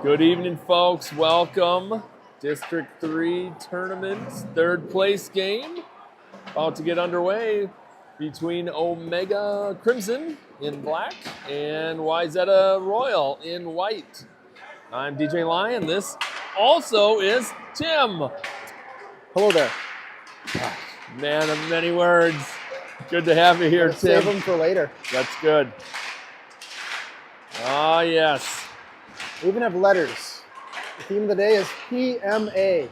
Good evening, folks. Welcome. District 3 tournament's third place game. About to get underway between Omega Crimson in black and Wayzata Royal in white. I'm DJ Lyon. This also is Tim. Hello there. Man of many words. Good to have you here, Tim. Save them for later. That's good. Ah, yes. We even have letters. The theme of the day is PMA.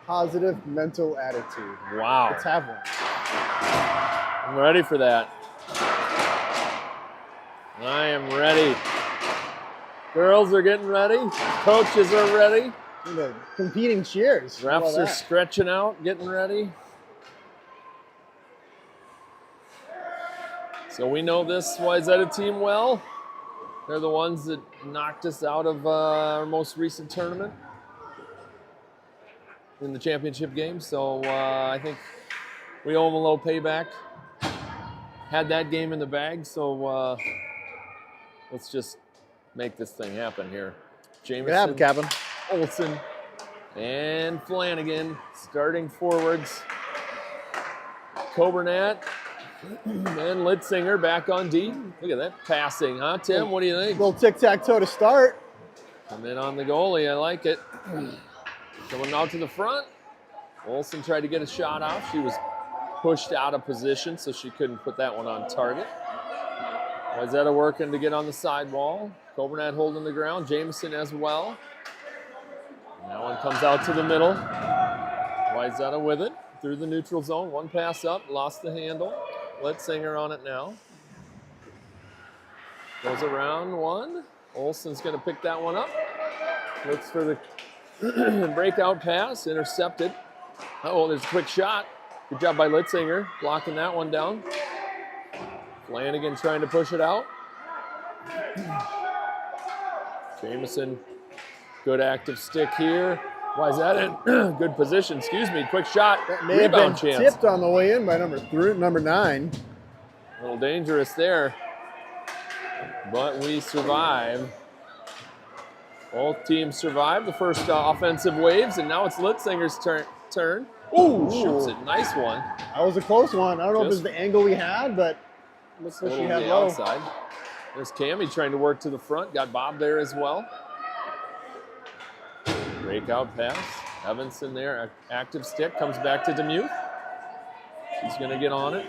Positive mental attitude. Wow. Let's have one. I'm ready for that. I am ready. Girls are getting ready. Coaches are ready. The competing cheers. Refs are stretching out, getting ready. So we know this Wayzata team well. They're the ones that knocked us out of our most recent tournament in the championship game. So I think we owe them a little payback. Had that game in the bag, so let's just make this thing happen here. Jameson, Captain. Olson, and Flanagan starting forwards. Coburnat and Litzinger back on D. Look at that passing, huh, Tim? What do you think? Little tic-tac-toe to start. Come in on the goalie. I like it. Coming out to the front. Olson tried to get a shot off. She was pushed out of position, so she couldn't put that one on target. Wayzata working to get on the sidewall. Coburnat holding the ground. Jameson as well. And that one comes out to the middle. Wayzata with it through the neutral zone. One pass up, lost the handle. Litzinger on it now. Goes around one. Olson's going to pick that one up. Looks for the breakout pass, intercepted. Oh, there's a quick shot. Good job by Litzinger, blocking that one down. Flanagan trying to push it out. Jameson, good active stick here. Why is that in good position? Excuse me, quick shot. That may Rebound have been chance. tipped on the way in by number 9. A little dangerous there, but we survive. Both teams survive the first offensive waves, and now it's Litzinger's turn. Ooh, shoots it. Nice one. That was a close one. I don't know if it was the angle we had, but looks like she had low. Outside. There's Cammie trying to work to the front. Got Bob there as well. Breakout pass. Evanson there. Active stick. Comes back to Demuth. She's going to get on it.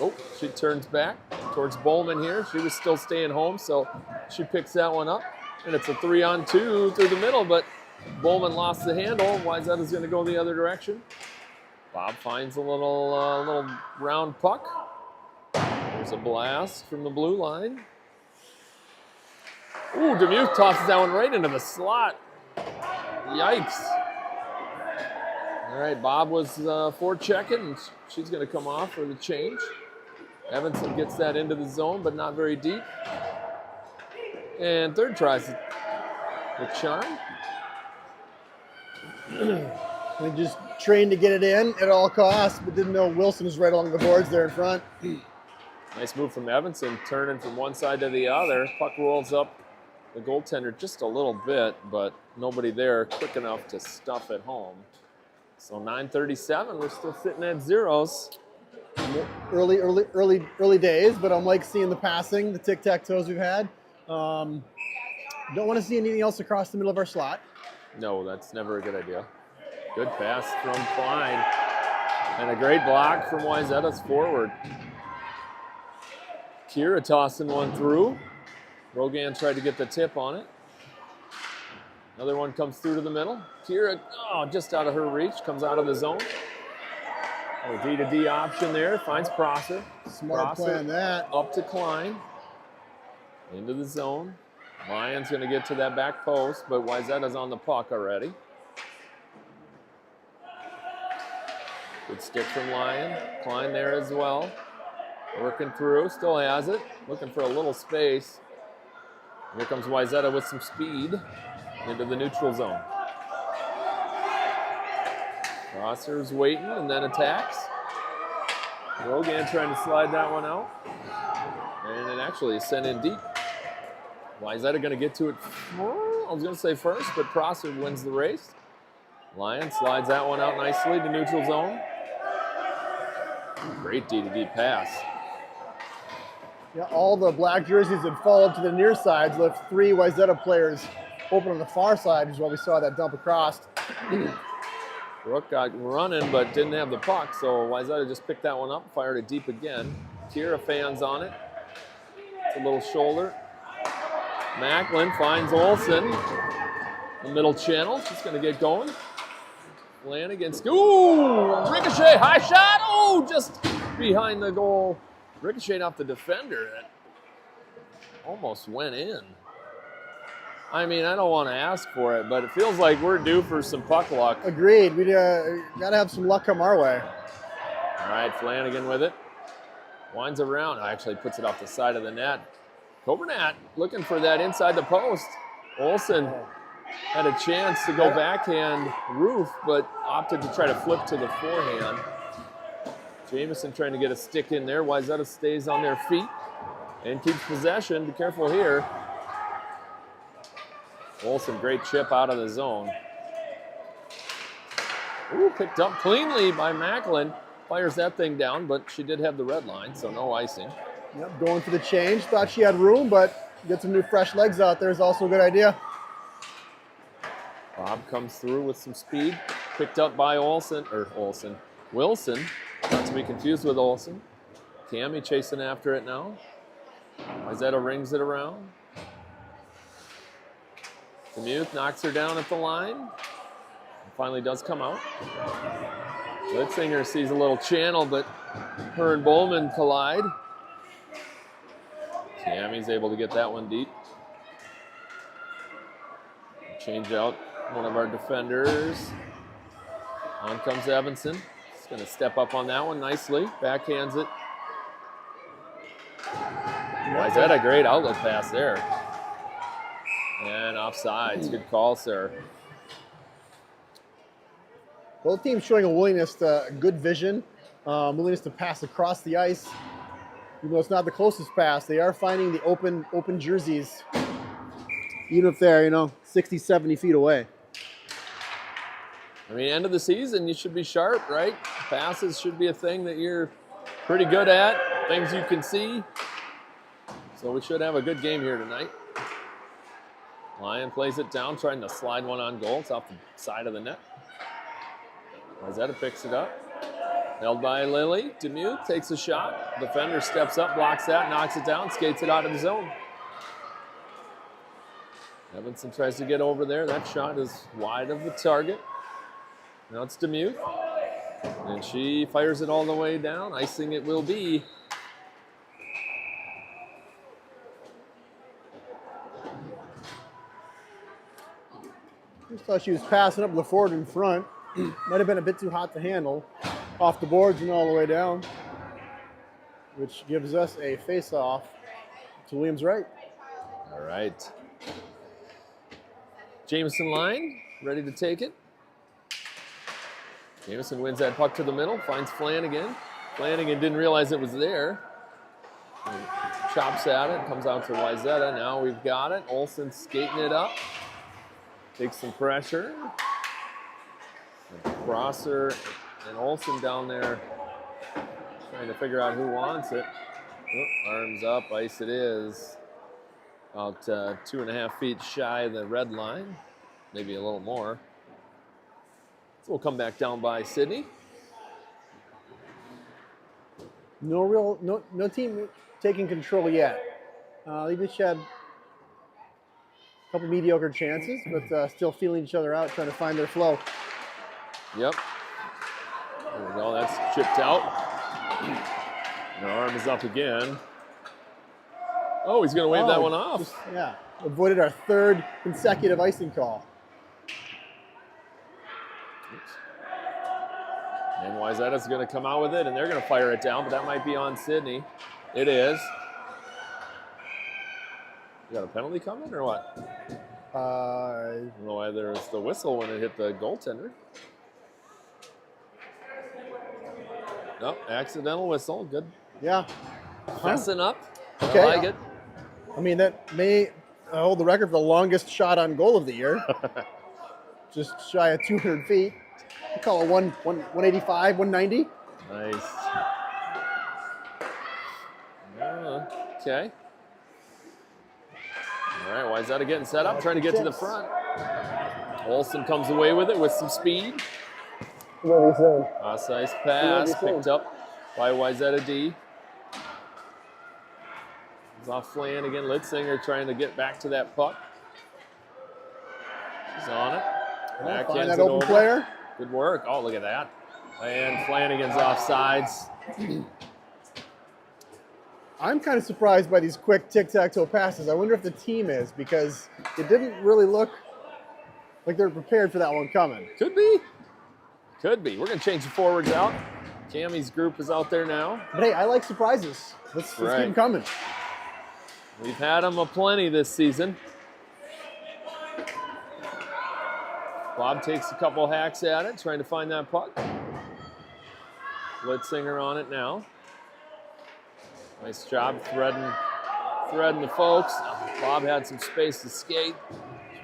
Oh, she turns back towards Bowman here. She was still staying home, so she picks that one up. And it's a 3-on-2 through the middle, but Bowman lost the handle. Wayzata's going to go the other direction. Bob finds a little round puck. There's a blast from the blue line. Ooh, Demuth tosses that one right into the slot. Yikes. All right, Bob was forechecking, and she's going to come off for the change. Evanson gets that into the zone, but not very deep. And third tries the charm. We just trained to get it in at all costs, but didn't know Wilson was right along the boards there in front. Nice move from Evanson, turning from one side to the other. Puck rolls up the goaltender just a little bit, but nobody there quick enough to stuff it home. So 9:37, we're still sitting at zeros. Early days, but I'm like seeing the passing, the tic-tac-toes we've had. Don't want to see anything else across the middle of our slot. No, that's never a good idea. Good pass from Klein. And a great block from Wayzata's forward. Kira tossing one through. Rogan tried to get the tip on it. Another one comes through to the middle. Kira, just out of her reach, comes out of the zone. A D-to-D option there, finds Prosser. Smart play on that. Up to Klein. Into the zone. Lyon's going to get to that back post, but Wayzata's on the puck already. Good stick from Lyon. Klein there as well. Working through, still has it. Looking for a little space. Here comes Wayzata with some speed into the neutral zone. Prosser's waiting and then attacks. Rogan trying to slide that one out. And it actually is sent in deep. Wayzata going to get to it, I was going to say first, but Prosser wins the race. Lyon slides that one out nicely to neutral zone. Great D-to-D pass. Yeah, all the black jerseys had followed to the near sides, left 3 Wayzata players open on the far side, which is why we saw that dump across. Rook got running, but didn't have the puck, so Wayzata just picked that one up, fired it deep again. Kira fans on it. It's a little shoulder. Macklin finds Olsen. The middle channel, she's going to get going. Flanagan, ooh, ricochet, high shot, oh, just behind the goal. Ricocheted off the defender. That almost went in. I mean, I don't want to ask for it, but it feels like we're due for some puck luck. Agreed. We got to have some luck come our way. All right, Flanagan with it. Winds around, actually puts it off the side of the net. Cobernat looking for that inside the post. Olsen had a chance to go backhand Roof, but opted to try to flip to the forehand. Jameson trying to get a stick in there. Wayzata stays on their feet and keeps possession. Be careful here. Olsen, great chip out of the zone. Ooh, picked up cleanly by Macklin. Fires that thing down, but she did have the red line, so no icing. Yep, going for the change. Thought she had room, but get some new fresh legs out there is also a good idea. Bob comes through with some speed. Picked up by Wilson. Not to be confused with Olsen. Cammie chasing after it now. Wayzata rings it around. Demuth knocks her down at the line. Finally does come out. Litzinger sees a little channel, but her and Bowman collide. Cammie's able to get that one deep. Change out one of our defenders. On comes Evanson. He's going to step up on that one nicely. Backhands it. Wayzata, a great outlet pass there. And offsides. Good call, sir. Both teams showing a willingness to good vision, willingness to pass across the ice. Even though it's not the closest pass, they are finding the open jerseys, even if they're 60, 70 feet away. I mean, end of the season, you should be sharp, right? Passes should be a thing that you're pretty good at, things you can see. So we should have a good game here tonight. Lyon plays it down, trying to slide one on goal. It's off the side of the net. Wayzata picks it up. Held by Lilly. Demuth takes a shot. Defender steps up, blocks that, knocks it down, skates it out of the zone. Evanson tries to get over there. That shot is wide of the target. Now it's Demuth. And she fires it all the way down. Icing it will be. Just thought she was passing up the forward in front. Might have been a bit too hot to handle. Off the boards and all the way down. Which gives us a face-off to Williams right. All right. Jameson line, ready to take it. Jameson wins that puck to the middle, finds Flanagan. Flanagan didn't realize it was there. Chops at it, comes out to Wayzata. Now we've got it. Olsen skating it up. Takes some pressure. Prosser and Olsen down there trying to figure out who wants it. Oh, arms up, ice it is. About 2.5 feet shy of the red line, maybe a little more. So we'll come back down by Sydney. No team taking control yet. They just had a couple mediocre chances, but still feeling each other out, trying to find their flow. Yep. There we go. That's chipped out. The arm is up again. Oh, he's going to wave that one off. Yeah. Avoided our third consecutive icing call. Oops. And Wayzata's going to come out with it, and they're going to fire it down, but that might be on Sydney. It is. You got a penalty coming or what? I don't know why there was the whistle when it hit the goaltender. Nope, accidental whistle. Good. Yeah. Messing up. Okay. I like it. I mean, that may hold the record for the longest shot on goal of the year. Just shy of 200 feet. I call it 185, 190. Nice. Okay. All right, Wayzata getting set up, trying to get to the front. Olsen comes away with it with some speed. Nice pass picked up by Wayzata D. It's off Flanagan. Litzinger trying to get back to that puck. He's on it. Find that open player. Good work. Oh, look at that. And Flanagan's offsides. I'm kind of surprised by these quick tic-tac-toe passes. I wonder if the team is, because it didn't really look like they were prepared for that one coming. Could be. Could be. We're going to change the forwards out. Cammy's group is out there now. But hey, I like surprises. Let's keep them coming. We've had them aplenty this season. Bob takes a couple hacks at it, trying to find that puck. Litzinger on it now. Nice job threading the folks. Bob had some space to skate.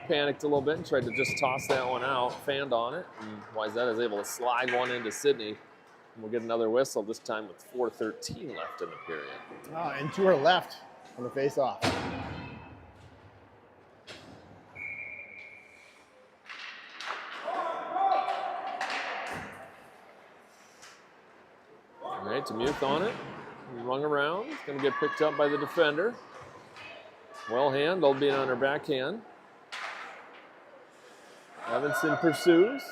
Panicked a little bit and tried to just toss that one out, fanned on it. And Wayzata is able to slide one into Sydney. And we'll get another whistle, this time with 4:13 left in the period. And to her left on the face-off. All right, Demuth on it. Rung around. It's going to get picked up by the defender. Well handled, being on her backhand. Evanson pursues.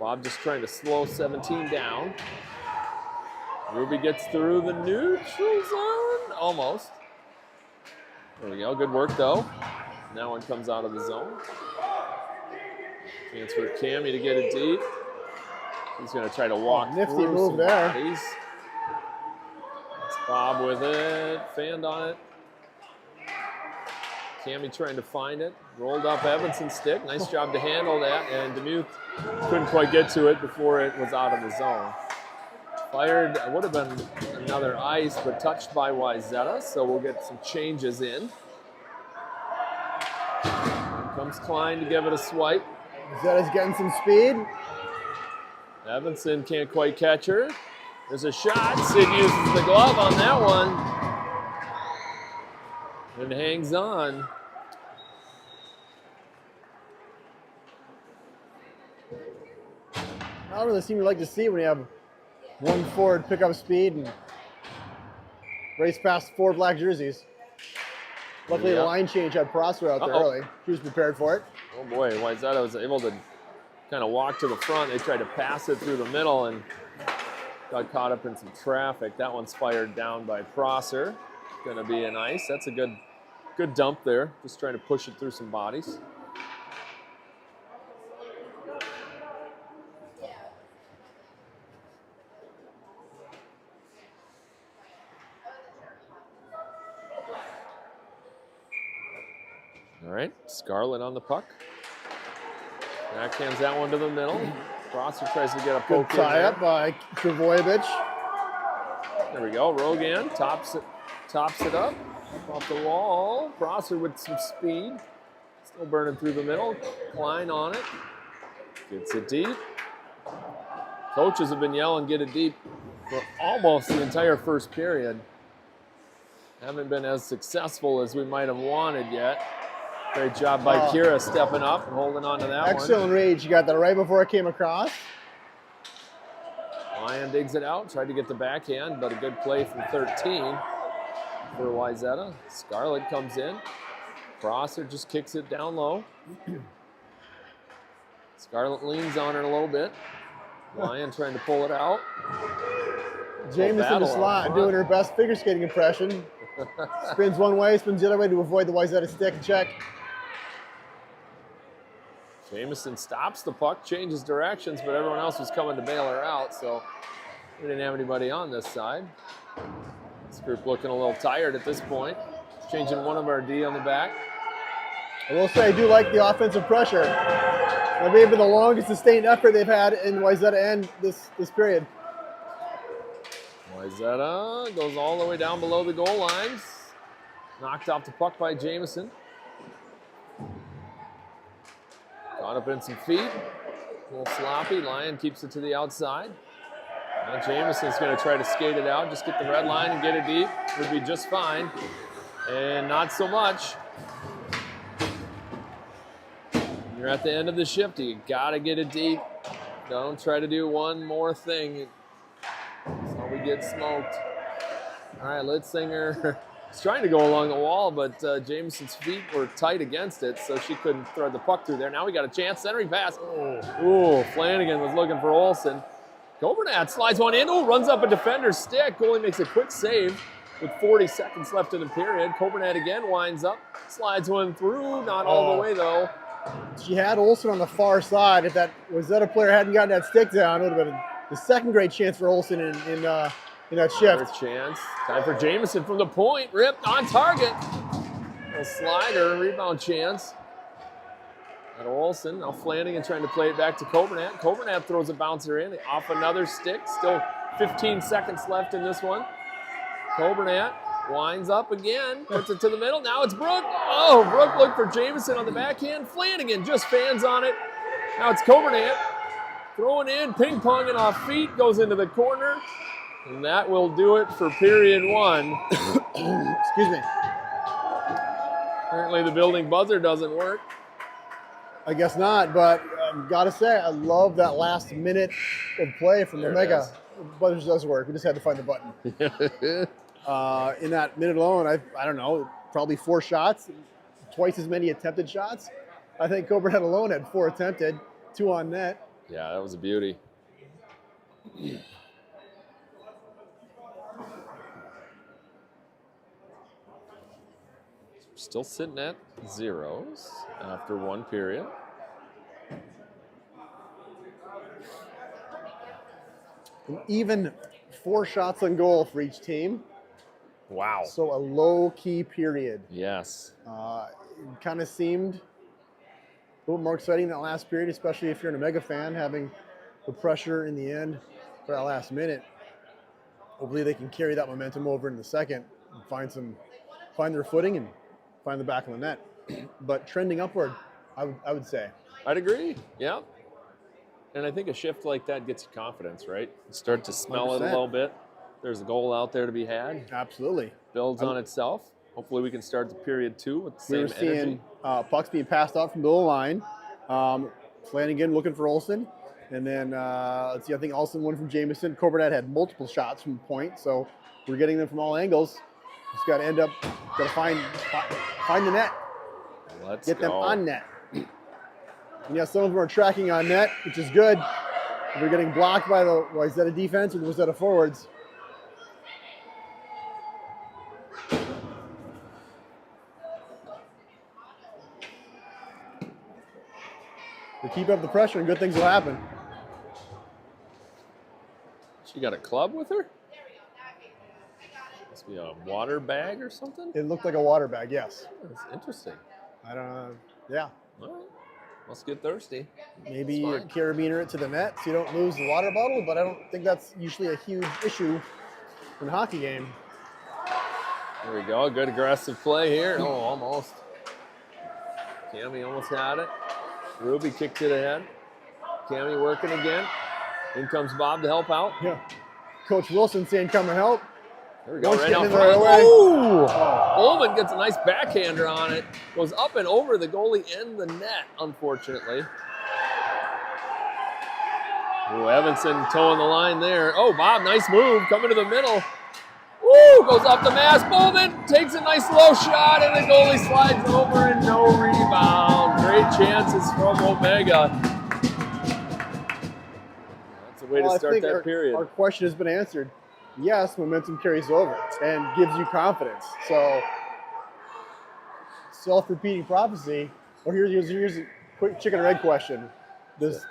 Bob just trying to slow 17 down. Ruby gets through the neutral zone. Almost. There we go. Good work, though. Now one comes out of the zone. Chance for Cammy to get it deep. He's going to try to walk nifty through move there. Bodies. It's Bob with it. Fanned on it. Cammy trying to find it. Rolled up Evanson's stick. Nice job to handle that. And Demuth couldn't quite get to it before it was out of the zone. Fired, would have been another ice, but touched by Wayzata. So we'll get some changes in. Here comes Klein to give it a swipe. Wayzata's getting some speed. Evanson can't quite catch her. There's a shot. Sid uses the glove on that one. And hangs on. Not really seem to like to see when you have one forward pick up speed and race past 4 black jerseys. Luckily, the line change had Prosper out there early. He was prepared for it. Oh boy, Wayzata was able to kind of walk to the front. They tried to pass it through the middle and got caught up in some traffic. That one's fired down by Prosser. Gonna be an ice. That's a good dump there. Just trying to push it through some bodies. All right, Scarlett on the puck. Backhands that one to the middle. Prosser tries to get a poke. Good tie up by Travojevic. There we go. Rogan tops it up off the wall. Prosser with some speed. Still burning through the middle. Klein on it. Gets it deep. Coaches have been yelling, get it deep for almost the entire first period. Haven't been as successful as we might have wanted yet. Great job by Kira stepping up and holding on to that one. Excellent read. You got that right before it came across. Lyon digs it out, tried to get the backhand, but a good play from 13 for Wayzata. Scarlett comes in. Prosser just kicks it down low. Scarlett leans on it a little bit. Lyon trying to pull it out. Jameson is doing her best figure skating impression. Spins one way, spins the other way to avoid the Wayzata stick and check. Jameson stops the puck, changes directions, but everyone else was coming to bail her out, so we didn't have anybody on this side. This group looking a little tired at this point. Changing one of our D on the back. I will say I do like the offensive pressure. That may have been the longest sustained effort they've had in Wayzata end this period. Wayzata goes all the way down below the goal lines. Knocked off the puck by Jamison. Caught up in some feet. A little sloppy. Lyon keeps it to the outside. Now Jamison's going to try to skate it out. Just get the red line and get it deep. Would be just fine. And not so much. You're at the end of the shift. You got to get it deep. Don't try to do one more thing. That's how we get smoked. All right, Litzinger is trying to go along the wall, but Jamison's feet were tight against it, so she couldn't thread the puck through there. Now we got a chance. Centering pass. Ooh, Flanagan was looking for Olsen. Gobernat slides one in. Ooh, runs up a defender's stick. Goalie makes a quick save with 40 seconds left in the period. Gobernat again winds up, slides one through. Not all the way, though. She had Olsen on the far side. If that Wayzata player hadn't gotten that stick down, it would have been the second great chance for Olsen in that shift. Another chance. Time for Jamison from the point. Ripped on target. A slider, rebound chance. At Olsen. Now Flanagan trying to play it back to Gobernat. Gobernat throws a bouncer in off another stick. Still 15 seconds left in this one. Gobernat winds up again. Puts it to the middle. Now it's Brooke. Oh, Brooke looked for Jamison on the backhand. Flanagan just fans on it. Now it's Gobernat. Throwing in, ping-ponging off feet. Goes into the corner. And that will do it for period one. Excuse me. Apparently the building buzzer doesn't work. I guess not, but gotta say, I love that last minute of play from OMGHA. Buzzer does work. We just had to find the button. In that minute alone, I don't know, probably 4 shots, twice as many attempted shots. I think Gobernat alone had 4 attempted, 2 on net. Yeah, that was a beauty. Still sitting at zeros after 1 period. And even 4 shots on goal for each team. Wow. So a low-key period. Yes. It kind of seemed a little more exciting in that last period, especially if you're an OMGHA fan, having the pressure in the end for that last minute. Hopefully they can carry that momentum over in the second and find their footing and find the back of the net. But trending upward, I would say. I'd agree. Yeah. And I think a shift like that gets you confidence, right? You start to smell 100%. it a little bit. There's a goal out there to be had. Absolutely. Builds on itself. Hopefully we can start the period 2 with the same energy. We were seeing pucks being passed off from the middle of the line. Flanagan looking for Olsen. And then, let's see, I think Olsen won from Jamison. Gobernat had multiple shots from the point, so we're getting them from all angles. Just got to find the net. Get them on net. And yeah, some of them are tracking on net, which is good. We're getting blocked by the Wayzata defense or the Wayzata forwards. We keep up the pressure and good things will happen. She got a club with her? Must be a water bag or something? It looked like a water bag, yes. That's interesting. I don't know. Yeah. All right. Must get thirsty. Maybe you carabiner it to the net so you don't lose the water bottle, but I don't think that's usually a huge issue in a hockey game. There we go. Good aggressive play here. Oh, almost. Cammy almost had it. Ruby kicked it ahead. Cammy working again. In comes Bob to help out. Yeah. Coach Wilson saying, come and help. There we go. Once Right out getting front. in the right Ooh! Bowman gets a nice backhander on it. Goes up and over the goalie and the net, unfortunately. Ooh, Evanson towing the line there. Oh, Bob, nice move. Coming to the middle. Woo! Goes off the mask. Bowman takes a nice low shot, and the goalie slides over and no rebound. Great chances from OMGHA. That's a way to start that period. Our question has been answered. Yes, momentum carries over and gives you confidence. So, self-repeating prophecy. Or here's a quick chicken or egg question. Does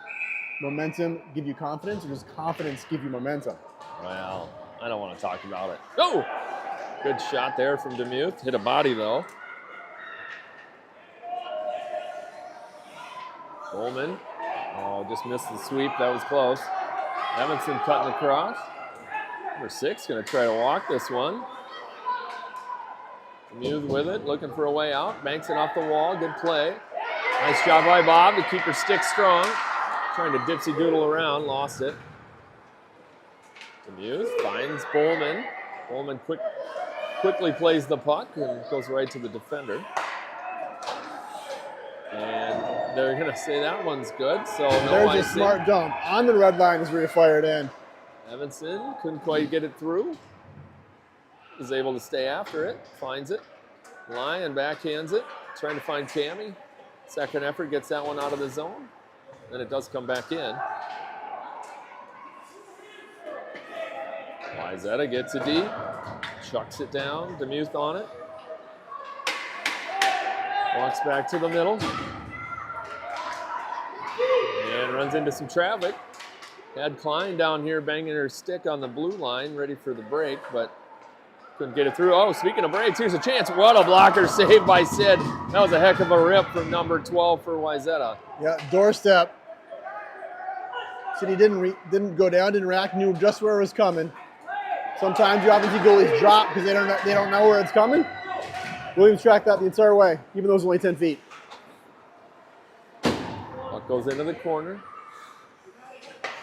momentum give you confidence, or does confidence give you momentum? Well, I don't want to talk about it. Oh! Good shot there from Demuth. Hit a body, though. Bowman. Oh, just missed the sweep. That was close. Evanson cutting across. Number 6 going to try to walk this one. Demuth with it, looking for a way out. Banks it off the wall. Good play. Nice job by Bob to keep her stick strong. Trying to dipsy doodle around, lost it. Demuth finds Bowman. Bowman quickly plays the puck and goes right to the defender. And they're going to say that one's good, so no There's icing. a smart dump. On the red line is where you fire it in. Evanson couldn't quite get it through. Was able to stay after it, finds it. Lyon backhands it, trying to find Cammie. Second effort gets that one out of the zone. Then it does come back in. Wayzata gets it deep, chucks it down, Demuth on it. Walks back to the middle. And runs into some traffic. Had Klein down here banging her stick on the blue line, ready for the break, but couldn't get it through. Oh, speaking of breaks, here's a chance. What a blocker save by Sid. That was a heck of a rip from number 12 for Wayzata. Yeah, doorstep. Sid didn't go down, didn't react, knew just where it was coming. Sometimes you often see goalies drop because they don't know where it's coming. Williams tracked that the entire way, even though it was only 10 feet. Puck goes into the corner.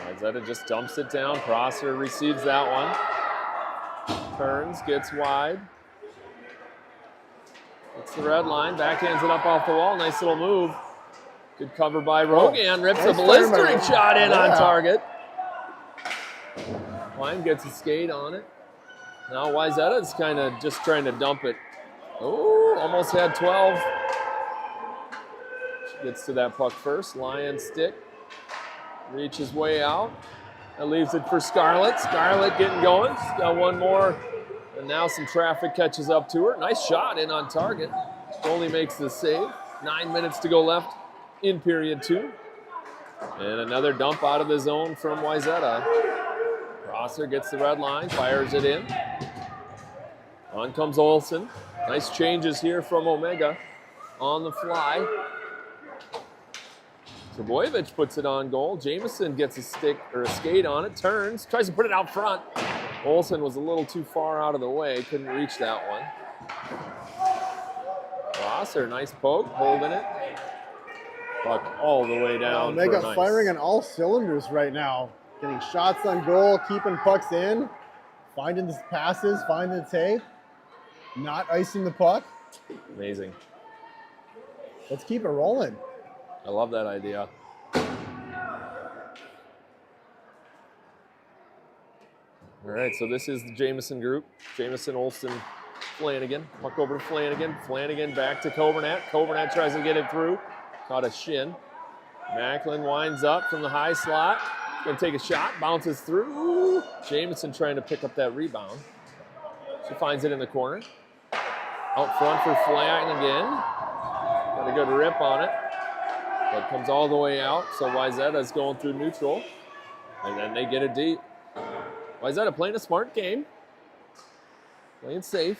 Wayzata just dumps it down. Prosser receives that one. Turns, gets wide. It's the red line. Backhands it up off the wall. Nice little move. Good cover by Rogan. Rips a blistering shot in on target. Klein gets a skate on it. Now Wayzata's kind of just trying to dump it. Oh, almost had 12. She gets to that puck first. Lion stick. Reaches way out. That leaves it for Scarlett. Scarlett getting going. She's got one more. And now some traffic catches up to her. Nice shot in on target. Goalie makes the save. 9 minutes to go left in period 2. And another dump out of the zone from Wayzata. Prosser gets the red line, fires it in. On comes Olsen. Nice changes here from OMGHA on the fly. Trebojevic puts it on goal. Jameson gets a stick or a skate on it, turns, tries to put it out front. Olsen was a little too far out of the way, couldn't reach that one. Prosser, nice poke, holding it. Puck all the way down. OMGHA nice. Firing on all cylinders right now. Getting shots on goal, keeping pucks in, finding the passes, finding the tape, not icing the puck. Amazing. Let's keep it rolling. I love that idea. All right, so this is the Jameson group. Jameson, Olsen, Flanagan. Puck over to Flanagan. Flanagan back to Coburnett. Coburnett tries to get it through. Caught a shin. Macklin winds up from the high slot. Gonna take a shot, bounces through. Jameson trying to pick up that rebound. She finds it in the corner. Out front for Flanagan. Got a good rip on it. But comes all the way out, so Wayzata's going through neutral. And then they get it deep. Wayzata playing a smart game. Playing safe.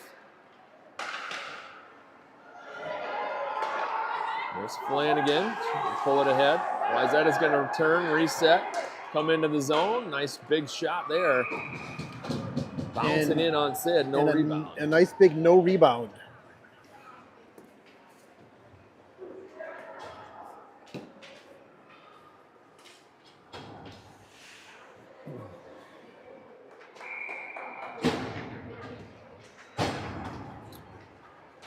There's Flanagan. Pull it ahead. Wayzata's going to turn, reset, come into the zone. Nice big shot there. Bouncing in on Sid, no rebound. A nice big no rebound.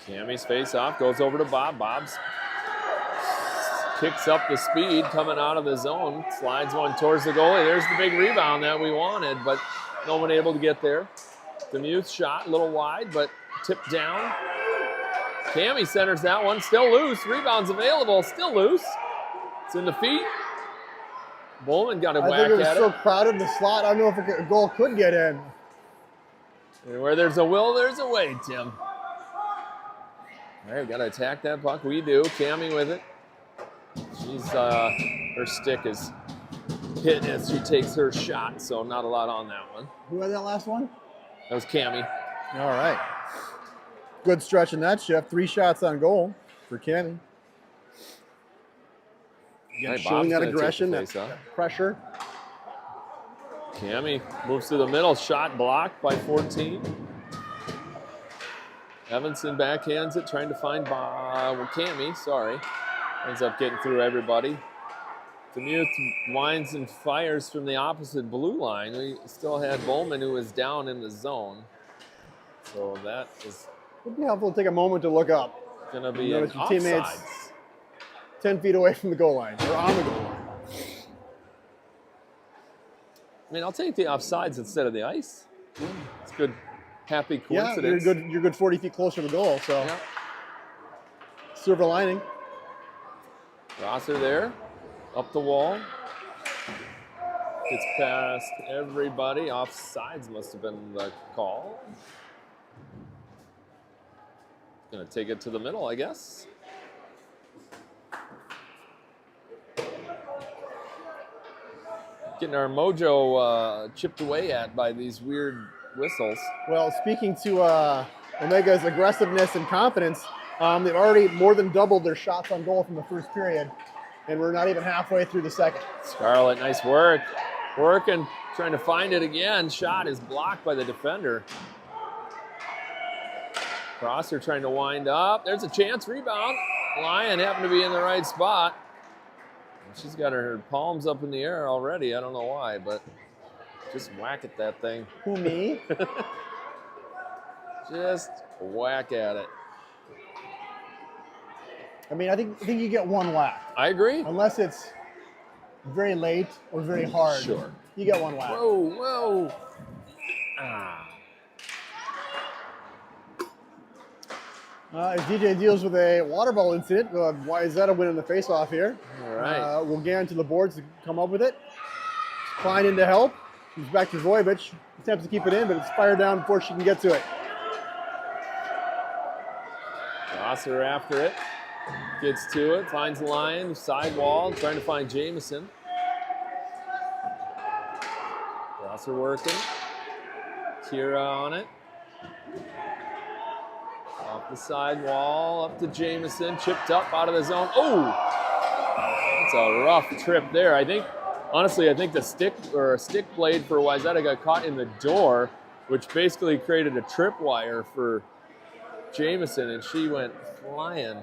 Cammie's face off, goes over to Bob. Bob's kicks up the speed coming out of the zone, slides one towards the goalie. There's the big rebound that we wanted, but no one able to get there. Demuth shot a little wide, but tipped down. Cammie centers that one, still loose. Rebound's available, still loose. It's in the feet. Bowman got a whack at it. I think it was so crowded in the slot, I don't know if a goal could get in. And where there's a will, there's a way, Tim. All right, got to attack that puck. We do. Cammie with it. She's her stick is hitting as she takes her shot, so not a lot on that one. Who had that last one? That was Cammie. All right. Good stretch in that shift. 3 shots on goal for Cammie. Again, right, showing that aggression, that pressure. Cammie moves to the middle. Shot blocked by 14. Evanson backhands it, trying to find Cami, sorry. Ends up getting through everybody. Demuth winds and fires from the opposite blue line. We still had Bowman, who was down in the zone. So that is It'd be helpful to take a moment to look up. going to be an Notice your teammates offsides. 10 feet away from the goal line, or on the goal line. I mean, I'll take the offsides instead of the ice. It's good, happy Yeah, coincidence. you're good 40 feet closer to the goal, so Yeah. silver lining. Rosser there, up the wall. Gets past everybody. Offsides must have been the call. Gonna take it to the middle, I guess. Getting our mojo chipped away at by these weird whistles. Well, speaking to Omega's aggressiveness and confidence, they've already more than doubled their shots on goal from the first period, and we're not even halfway through the second. Scarlett, nice work. Working, trying to find it again. Shot is blocked by the defender. Crosser trying to wind up. There's a chance, rebound. Lyon happened to be in the right spot. She's got her palms up in the air already. I don't know why, but just whack at that thing. Who, me? Just whack at it. I mean, I think you get one whack. I agree. Unless it's very late or very hard. Sure. You get one whack. Whoa, whoa. Ah. As DJ deals with a water ball incident, Wayzata winning the face-off here. All right. We'll get to the boards to come up with it. Klein in to help. He's back to Voyevich. Attempts to keep it in, but it's fired down before she can get to it. Rosser after it. Gets to it, finds Lyon, side wall, trying to find Jameson. Rosser working. Kira on it. Off the side wall, up to Jameson, chipped up out of the zone. Oh! That's a rough trip there. Honestly, I think the stick blade for Wayzata got caught in the door, which basically created a tripwire for Jameson, and she went flying.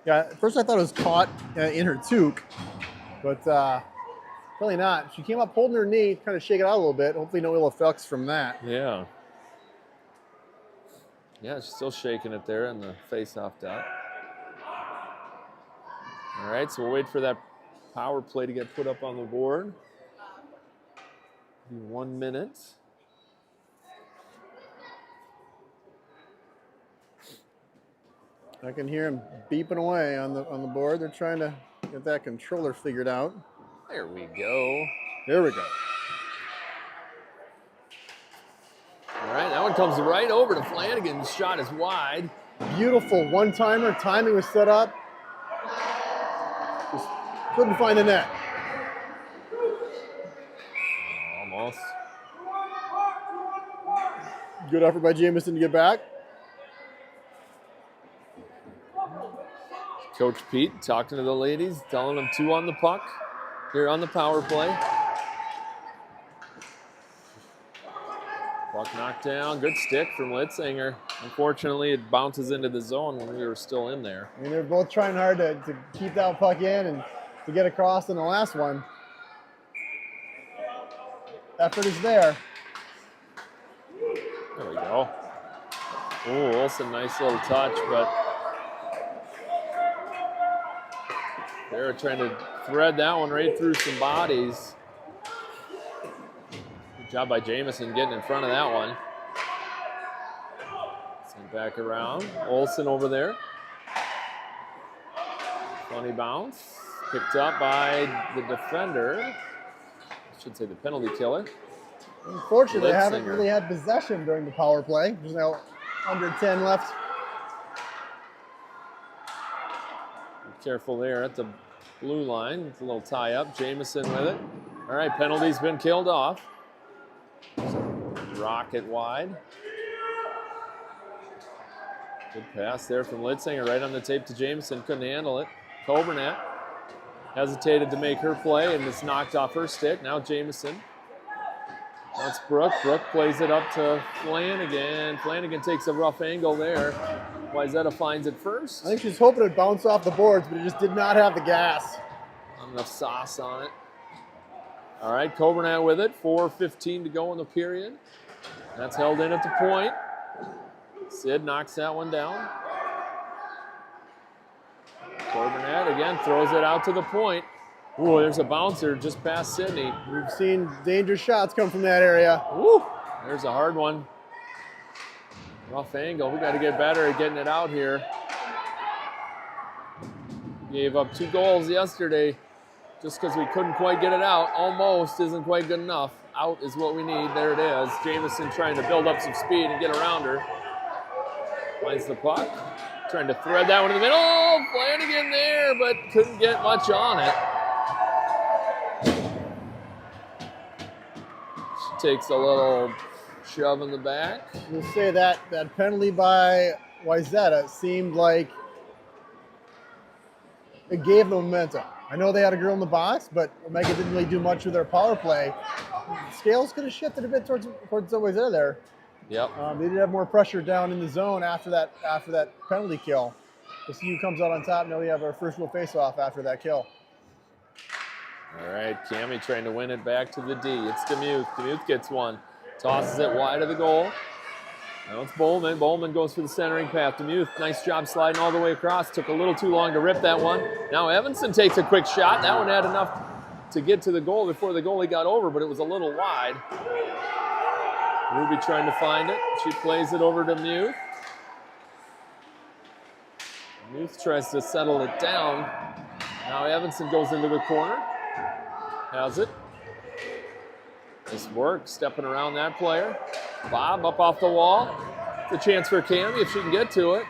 Yeah, at first I thought it was caught in her toque, but really not. She came up holding her knee, kind of shake it out a little bit. Hopefully no ill effects from that. Yeah. Yeah, she's still shaking it there in the face-off dot. All right, so we'll wait for that power play to get put up on the board. Be 1 minute. I can hear him beeping away on the board. They're trying to get that controller figured out. There we go. There we go. All right, that one comes right over to Flanagan. The shot is wide. Beautiful one-timer. Timing was set up. Just couldn't find the net. Almost. Good effort by Jameson to get back. Coach Pete talking to the ladies, telling them 2 on the puck here on the power play. Puck knocked down. Good stick from Litzinger. Unfortunately, it bounces into the zone when we were still in there. I mean, they're both trying hard to keep that puck in and to get across in the last one. Effort is there. There we go. Oh, Olsen, nice little touch, but they're trying to thread that one right through some bodies. Good job by Jameson getting in front of that one. Sent back around. Olsen over there. Funny bounce. Picked up by the defender. I should say the penalty killer. Unfortunately, they haven't Litzinger. really had possession during the power play. There's now under 10 left. Be careful there at the blue line. It's a little tie up. Jameson with it. All right, penalty's been killed off. Rocket wide. Good pass there from Litzinger right on the tape to Jameson. Couldn't handle it. Coburnet hesitated to make her play and it's knocked off her stick. Now Jameson. That's Brooke. Brooke plays it up to Flanagan. Flanagan takes a rough angle there. Wayzata finds it first. I think she's hoping it'd bounce off the boards, but it just did not have the gas. Not enough sauce on it. All right, Coburnett with it. 4:15 to go in the period. That's held in at the point. Sid knocks that one down. Coburnett again throws it out to the point. Ooh, there's a bouncer just past Sydney. We've seen dangerous shots come from that area. Ooh, there's a hard one. Rough angle. We got to get better at getting it out here. Gave up 2 goals yesterday just because we couldn't quite get it out. Almost isn't quite good enough. Out is what we need. There it is. Jamison trying to build up some speed and get around her. Finds the puck. Trying to thread that one in the middle. Flanagan there, but couldn't get much on it. She takes a little shove in the back. We'll say that penalty by Wayzata seemed like it gave them momentum. I know they had a girl in the box, but Omega didn't really do much with their power play. The scales could have shifted a bit towards Wayzata there. Yep. They did have more pressure down in the zone after that penalty kill. We'll see who comes out on top. Now we have our first real face-off after that kill. All right, Cammie trying to win it back to the D. It's Demuth. Demuth gets one. Tosses it wide of the goal. Now it's Bowman. Bowman goes for the centering path. Demuth, nice job sliding all the way across. Took a little too long to rip that one. Now Evanson takes a quick shot. That one had enough to get to the goal before the goalie got over, but it was a little wide. Ruby trying to find it. She plays it over to Demuth. Demuth tries to settle it down. Now Evanson goes into the corner. Has it. Nice work, stepping around that player. Bob up off the wall. It's a chance for Cammie if she can get to it.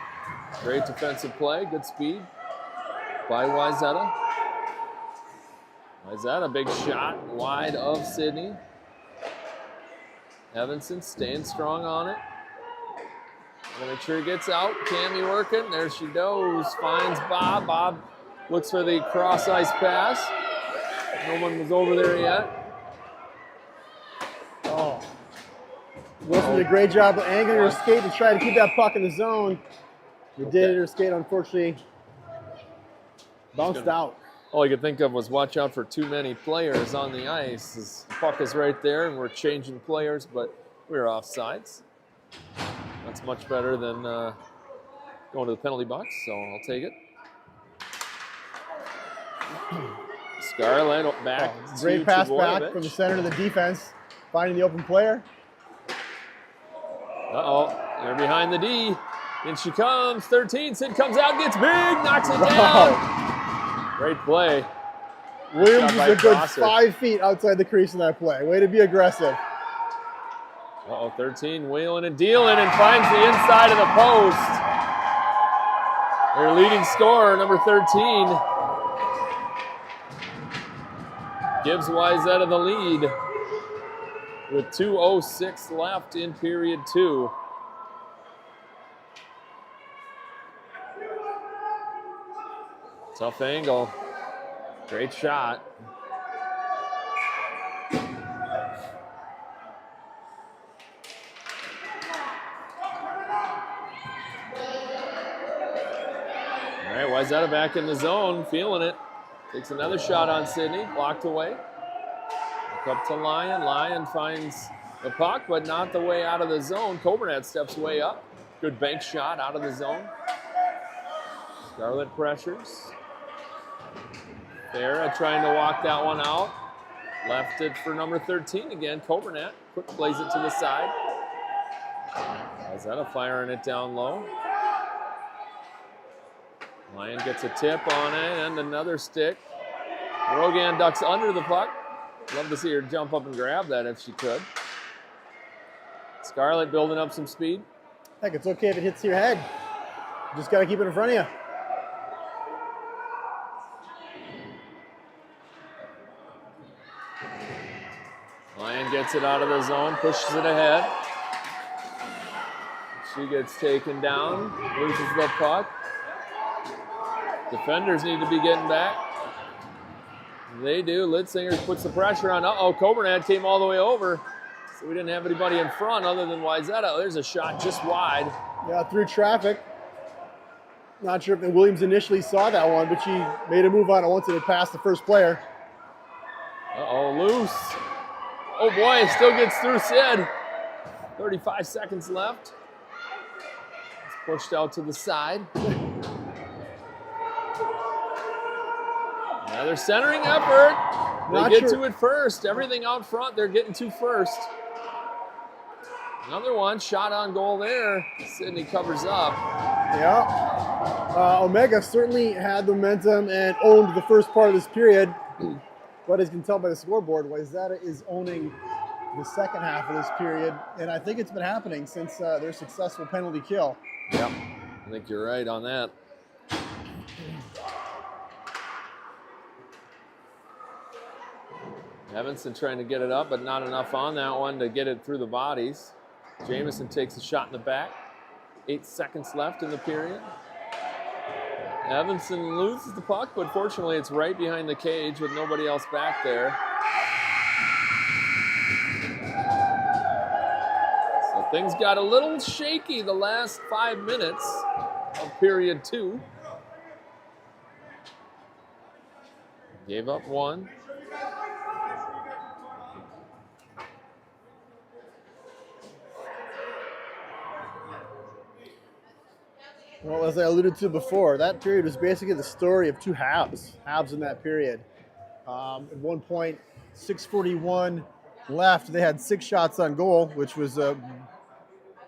Great defensive play, good speed by Wayzata. Wayzata, big shot wide of Sydney. Evanson staying strong on it. Gonna make sure he gets out. Cammie working. There she goes. Finds Bob. Bob looks for the cross ice pass. No one was over there yet. Oh. Wilson did a great job of angling her skate to try to keep that puck in the zone. We did. Her skate, unfortunately, bounced out. All you could think of was watch out for too many players on the ice. The puck is right there, and we're changing players, but we're offsides. That's much better than going to the penalty box, so I'll take it. Scarlett back. Great pass back from the center to the defense, finding the open player. Uh-oh, they're behind the D. In she comes, 13. Sid comes out, gets big, knocks it down. Great play. Williams is a good 5 feet outside the crease in that play. Way to be aggressive. Uh-oh, 13 wheeling and dealing and finds the inside of the post. Their leading scorer, number 13, gives Wayzata the lead with 2:06 left in period 2. Tough angle. Great shot. All right, Wayzata back in the zone, feeling it. Takes another shot on Sydney, blocked away. Look up to Lyon. Lyon finds the puck, but not the way out of the zone. Coburnett steps way up. Good bank shot out of the zone. Scarlett pressures. Farah trying to walk that one out. Left it for number 13 again, Coburnett. Quick plays it to the side. Wayzata firing it down low. Lyon gets a tip on it and another stick. Rogan ducks under the puck. Love to see her jump up and grab that if she could. Scarlett building up some speed. Heck, it's okay if it hits your head. You just got to keep it in front of you. Lyon gets it out of the zone, pushes it ahead. She gets taken down, loses the puck. Defenders need to be getting back. They do. Litzinger puts the pressure on. Uh-oh, Coburnett came all the way over. We didn't have anybody in front other than Wayzata. There's a shot just wide. Yeah, through traffic. Not sure if Williams initially saw that one, but she made a move on it once it had passed the first player. Uh-oh, loose. Oh boy, still gets through Sid. 35 seconds left. It's pushed out to the side. Another centering effort. They get to it first. Everything out front, they're getting to first. Another one, shot on goal there. Sydney covers up. Yeah. Omega certainly had the momentum and owned the first part of this period. But as you can tell by the scoreboard, Wayzata is owning the second half of this period. And I think it's been happening since their successful penalty kill. Yep, I think you're right on that. Evanson trying to get it up, but not enough on that one to get it through the bodies. Jamison takes a shot in the back. 8 seconds left in the period. Evanson loses the puck, but fortunately it's right behind the cage with nobody else back there. So things got a little shaky the last 5 minutes of period 2. Gave up 1. Well, as I alluded to before, that period was basically the story of 2 halves in that period. At one point, 6:41 left. They had 6 shots on goal, which was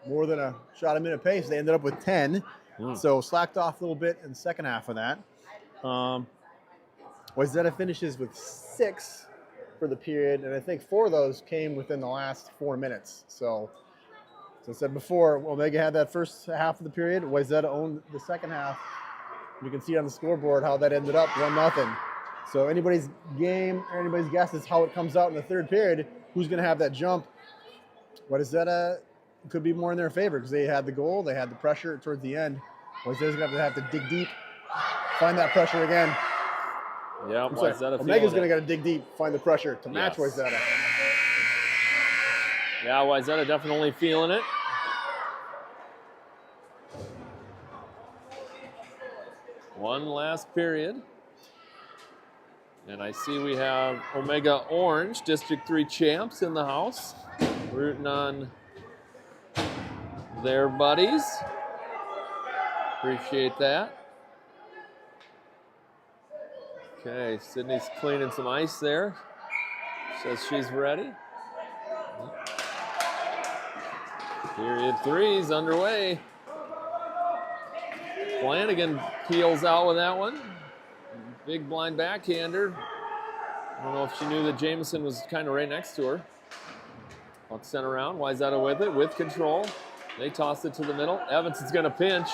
more than a shot a minute pace. They ended up with 10, so slacked off a little bit in the second half of that. Wayzata finishes with 6 for the period, and I think 4 of those came within the last 4 minutes. So, as I said before, Omega had that first half of the period. Wayzata owned the second half. You can see on the scoreboard how that ended up 1-0. So anybody's game or anybody's guess is how it comes out in the third period. Who's going to have that jump? Wayzata could be more in their favor because they had the goal, they had the pressure towards the end. Wayzata's going to have to dig deep, find that pressure again. Yeah, Wayzata. Omega's going to got to dig deep, find the pressure to match Wayzata. Yeah, Wayzata definitely feeling it. One last period. And I see we have OMGHA Orange, District 3 champs in the house, rooting on their buddies. Appreciate that. Okay, Sydney's cleaning some ice there. Says she's ready. Period 3 is underway. Flanagan peels out with that one. Big blind backhander. I don't know if she knew that Jamison was kind of right next to her. Puck sent around. Wayzata with it, with control. They toss it to the middle. Evanson's going to pinch.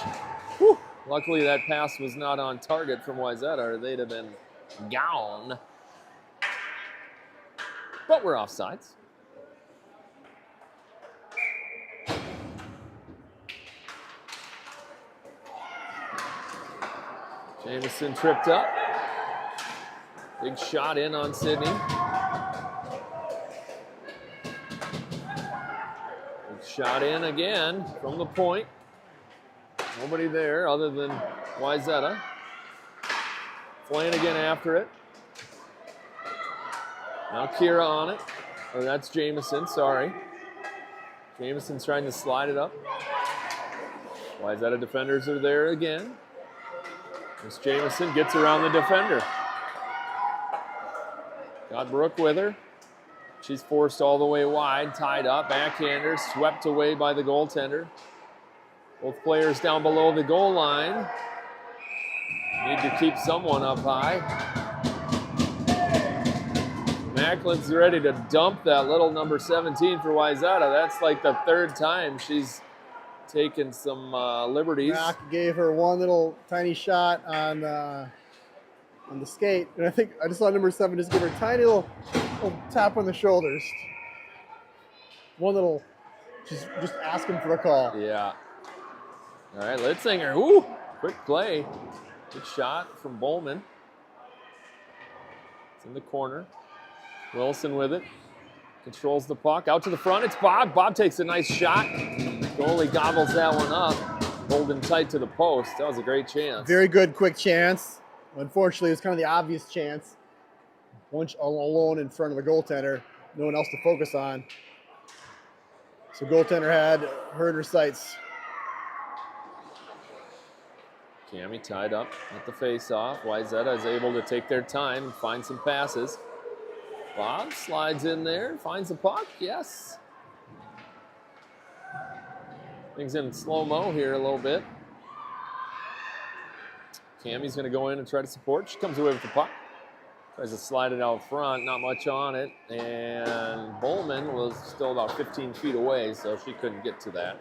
Whew. Luckily, that pass was not on target from Wayzata, or they'd have been gone. But we're offsides. Jamison tripped up. Big shot in on Sydney. Big shot in again from the point. Nobody there other than Wayzata. Flanagan after it. Now Kira on it. Or that's Jamison, sorry. Jamison's trying to slide it up. Wayzata defenders are there again. Miss Jamison gets around the defender. Got Brooke with her. She's forced all the way wide, tied up, backhander, swept away by the goaltender. Both players down below the goal line. Need to keep someone up high. Macklin's ready to dump that little number 17 for Wayzata. That's like the 3rd time she's taken some liberties. Mack gave her one little tiny shot on the skate, and I think I just saw number 7 just give her a tiny little tap on the shoulders. One little, she's just asking for a call. Yeah. All right, Litzinger. Ooh, quick play. Good shot from Bowman. It's in the corner. Wilson with it. controls the puck. Out to the front, it's Bob. Bob takes a nice shot. Goalie gobbles that one up. Holding tight to the post. That was a great chance. Very good, quick chance. Unfortunately, it was kind of the obvious chance. Once alone in front of the goaltender, no one else to focus on. So goaltender had her in her sights. Cammy tied up at the face-off. Wayzata is able to take their time and find some passes. Bob slides in there, finds the puck. Yes. Things in slow-mo here a little bit. Cammy's going to go in and try to support. She comes away with the puck. Tries to slide it out front, not much on it. And Bowman was still about 15 feet away, so she couldn't get to that.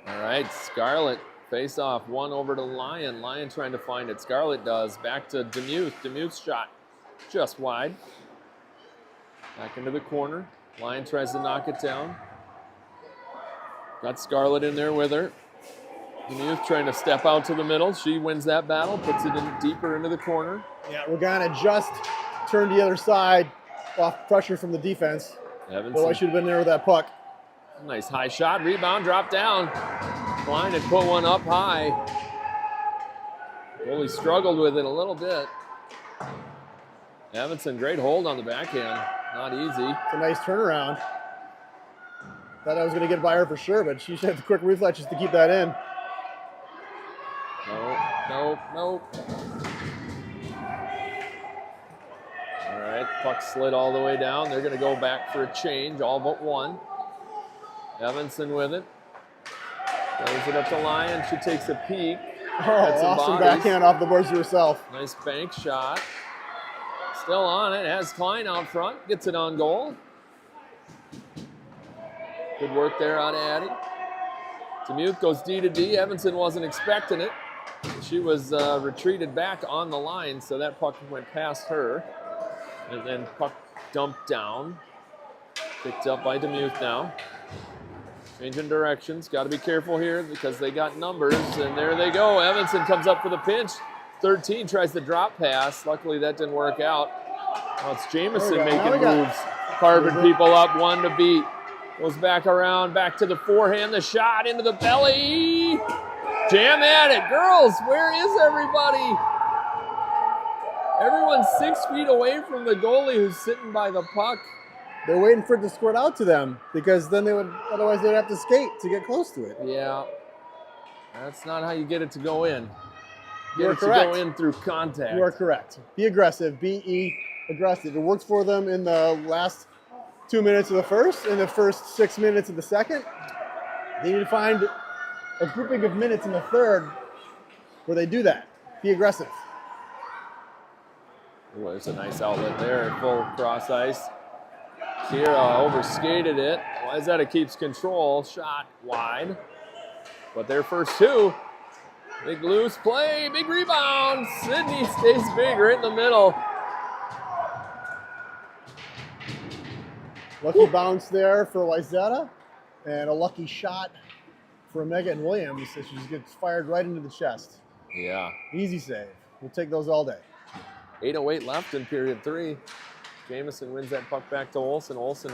All right, Scarlett face off, one over to Lyon. Lyon trying to find it. Scarlett does. Back to Demuth. Demuth's shot just wide. Back into the corner. Lyon tries to knock it down. Got Scarlett in there with her. Demuth trying to step out to the middle. She wins that battle, puts it in deeper into the corner. Yeah, Regana just turned the other side off pressure from the defense. Well, I should have been there with that puck. Nice high shot, rebound, drop down. Klein had put one up high. Goalie struggled with it a little bit. Evanson, great hold on the backhand. Not easy. It's a nice turnaround. Thought I was going to get by her for sure, but she had the quick reflexes to keep that in. Nope. All right, puck slid all the way down. They're going to go back for a change, all but one. Evanson with it. Throws it up to Lyon. She takes a peek. Oh, awesome backhand off the boards to herself. Nice bank shot. Still on it. Has Klein out front. Gets it on goal. Good work there on Addie. Demuth goes D to D. Evanson wasn't expecting it. She was retreated back on the line, so that puck went past her. And then puck dumped down. Picked up by Demuth now. Changing directions. Got to be careful here because they got numbers. And there they go. Evanson comes up for the pinch. 13 tries the drop pass. Luckily, that didn't work out. Now it's Jamison making moves. Carving people up. One to beat. Goes back around. Back to the forehand. The shot into the belly. Jam at it. Girls, where is everybody? Everyone's 6 feet away from the goalie who's sitting by the puck. They're waiting for it to squirt out to them because then otherwise they'd have to skate to get close to it. Yeah, that's not how you get it to go in. You're correct. To go in through contact. You are correct. Be aggressive. Be aggressive. It worked for them in the last 2 minutes of the first, in the first 6 minutes of the second. They need to find a grouping of minutes in the third where they do that. Be aggressive. Ooh, there's a nice outlet there, full cross ice. Kira overskated it. Wayzata keeps control. Shot wide. But their first two. Big loose play. Big rebound. Sydney stays big right in the middle. Lucky bounce there for Wayzata. And a lucky shot for Megan Williams. So she just gets fired right into the chest. Yeah. Easy save. We'll take those all day. 8:08 left in period 3. Jamison wins that puck back to Olsen. Olsen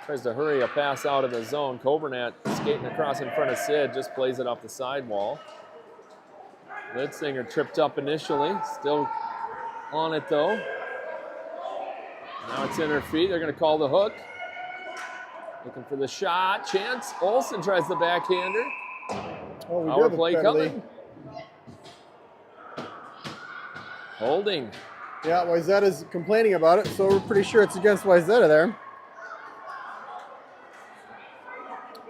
tries to hurry a pass out of the zone. Coburnat skating across in front of Sid, just plays it off the sidewall. Litzinger tripped up initially, still on it though. Now it's in her feet. They're going to call the hook. Looking for the shot. Chance. Olsen tries the backhander. Oh, we Power did play penalty. coming. Holding. Yeah, Wayzata's complaining about it, so we're pretty sure it's against Wayzata there.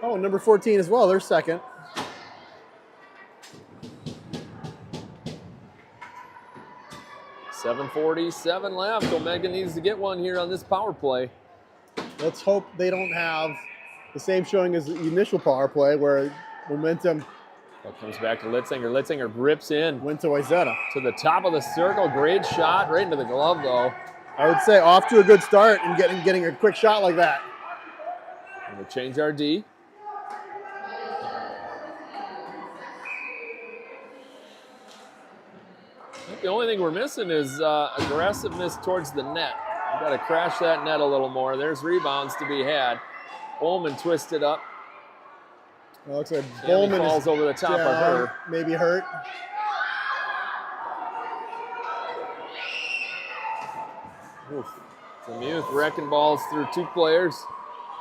Oh, number 14 as well. They're second. .747 left. Omega needs to get one here on this power play. Let's hope they don't have the same showing as the initial power play where momentum That comes back to Litzinger. Litzinger rips in went to Wayzata. to the top of the circle. Great shot. Right into the glove, though. I would say off to a good start and getting a quick shot like that. And we'll change our D. The only thing we're missing is aggressiveness towards the net. We've got to crash that net a little more. There's rebounds to be had. Bowman twisted up. Well, looks like Bowman Bowman falls over the top of her. Maybe hurt. Oof. Demuth wrecking balls through 2 players.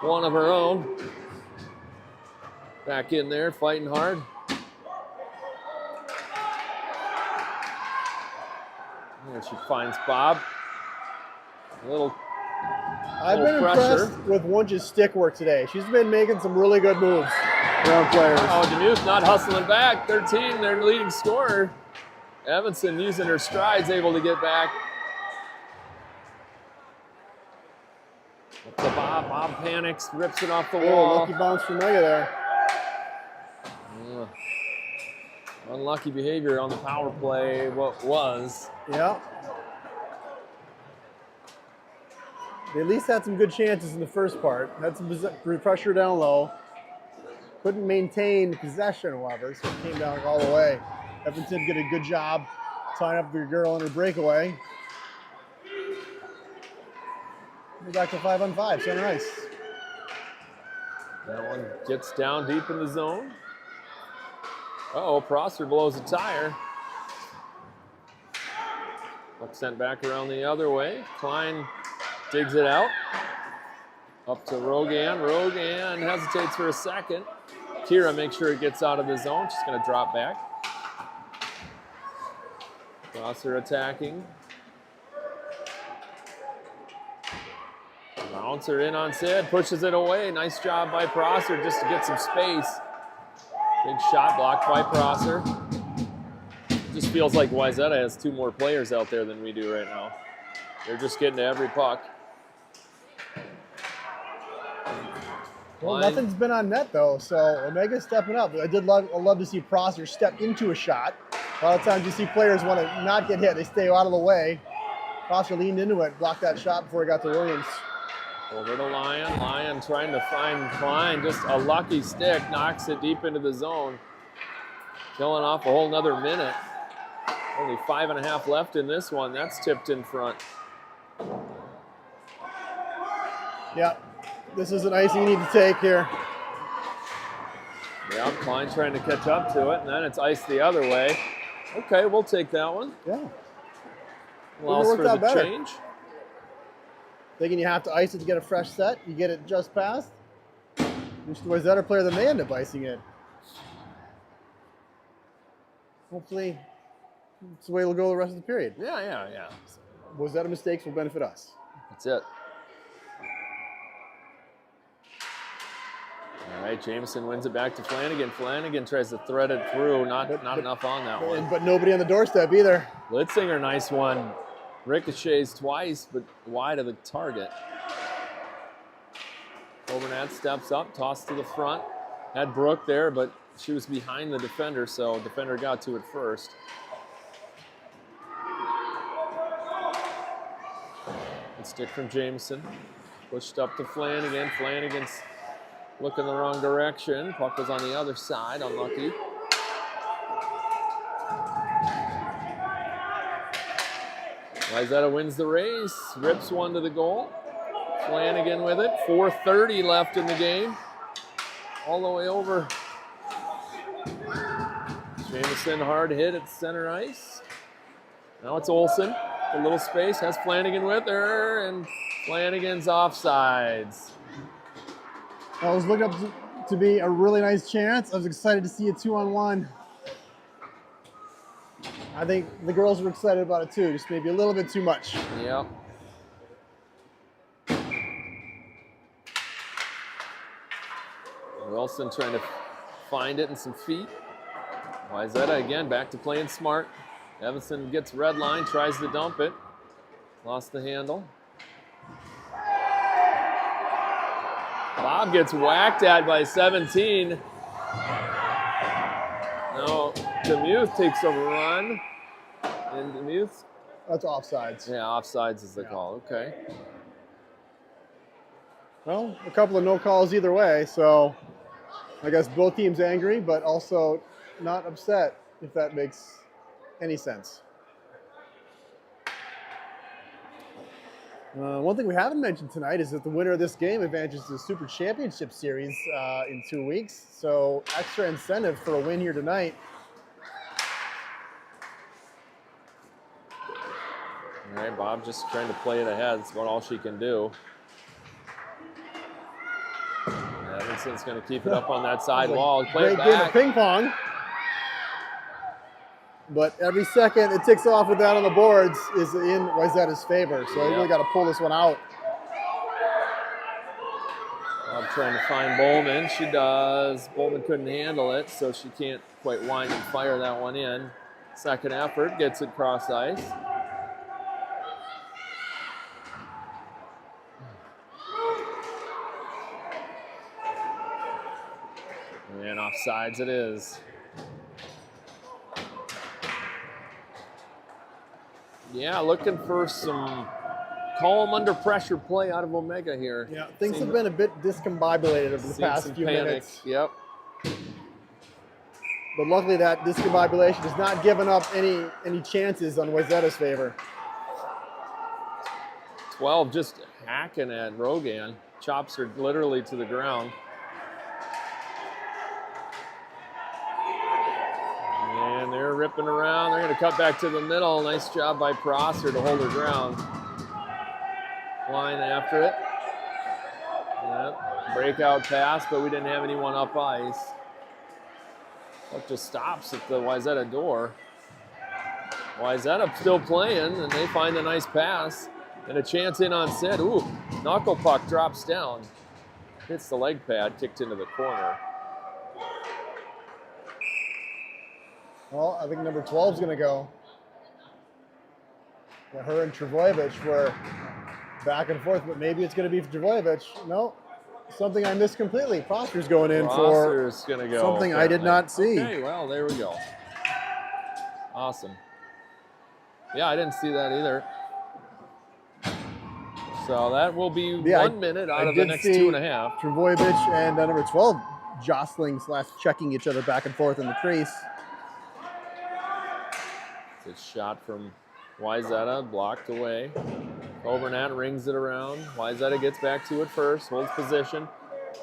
One of her own. Back in there, fighting hard. There she finds Bob. I've been impressed with Wunsch's stick work today. She's been making some really good moves around players. Oh, Demuth not hustling back. 13, their leading scorer. Evanson using her strides, able to get back. Up to Bob. Bob panics, rips it off the wall. Lucky bounce for Mega there. Unlucky behavior on the power play, what was. Yeah. They at least had some good chances in the first part. Had some pressure down low. Couldn't maintain possession, however, so it came down all the way. Evanson did a good job tying up the girl in her breakaway. We're back to 5-on-5, center ice. That one gets down deep in the zone. Uh-oh, Prosser blows a tire. Puck sent back around the other way. Klein digs it out. Up to Rogan. Rogan hesitates for a second. Kira makes sure it gets out of the zone. She's going to drop back. Prosser attacking. Bouncer in on Sid. Pushes it away. Nice job by Prosser just to get some space. Big shot blocked by Prosser. Just feels like Wayzata has 2 more players out there than we do right now. They're just getting to every puck. Well, nothing's been on net though, so Omega's stepping up. I love to see Prosser step into a shot. A lot of times you see players want to not get hit; they stay out of the way. Prosser leaned into it, blocked that shot before he got to Williams. Over to Lyon. Lyon trying to find Klein. Just a lucky stick. Knocks it deep into the zone. Killing off a whole nother minute. Only 5.5 left in this one. That's tipped in front. Yeah, this is an icing you need to take here. Yeah, Klein trying to catch up to it, and then it's iced the other way. Okay, we'll take that one. Yeah. Allows for the change. Thinking you have to ice it to get a fresh set. You get it just past. Which the Wayzata player than they end up icing it. Hopefully, it's the way it'll go the rest of the period. Yeah. Wayzata mistakes will benefit us. That's it. All right, Jameson wins it back to Flanagan. Flanagan tries to thread it through. Not enough on that one. But nobody on the doorstep either. Litzinger, nice one. Ricochets twice, but wide of the target. Obernat steps up, tossed to the front. Had Brooke there, but she was behind the defender, so defender got to it first. Good stick from Jameson. Pushed up to Flanagan. Flanagan's looking the wrong direction. Puck was on the other side, unlucky. Wayzata wins the race, rips one to the goal. Flanagan with it, 4:30 left in the game. All the way over. Jameson hard hit at center ice. Now it's Olsen, a little space, has Flanagan with her, and Flanagan's offsides. I was looking up to be a really nice chance. I was excited to see a 2-on-1. I think the girls were excited about it too, just maybe a little bit too much. Yep. Wilson trying to find it in some feet. Wayzata again back to playing smart. Evanson gets red line, tries to dump it. Lost the handle. Bob gets whacked at by 17. No, Demuth takes a run. And Demuth? That's offsides. Yeah, offsides is the call. Okay. Well, a couple of no calls either way, so I guess both teams angry, but also not upset, if that makes any sense. One thing we haven't mentioned tonight is that the winner of this game advances to the Super Championship Series in 2 weeks. So extra incentive for a win here tonight. All right, Bob just trying to play it ahead. That's about all she can do. Evanson's going to keep it up on that side wall. Play it Great game of back. ping pong. But every second it ticks off with that on the boards is in Wayzata's favor. So you really got to pull this one out. I'm trying to find Bowman. She does. Bowman couldn't handle it, so she can't quite wind and fire that one in. Second effort, gets it cross ice. And offsides it is. Yeah, looking for some calm under pressure play out of Omega here. Yeah, things have been a bit discombobulated over the past few minutes. Yep. But luckily that discombobulation has not given up any chances on Wayzata's favor. 12 just hacking at Rogan. Chops her literally to the ground. And they're ripping around. They're going to cut back to the middle. Nice job by Prosser to hold her ground. Line after it. Yep. Breakout pass, but we didn't have anyone up ice. Puck just stops at the Wayzata door. Wayzata still playing, and they find a nice pass. And a chance in on set. Ooh, knuckle puck drops down. Hits the leg pad, kicked into the corner. Well, I think number 12 is going to go. Yeah, her and Travojevic were back and forth, but maybe it's going to be Travojevic. No, something I missed completely. Prosser's going in Prosser's gonna go, something apparently. I did not see. Okay, well, there we go. Awesome. Yeah, I didn't see that either. So that will be 1 minute out of the next 2.5. Travojevic and number 12 jostling / checking each other back and forth in the crease. It's a shot from Wayzata, blocked away. Obernat rings it around. Wayzata gets back to it first, holds position.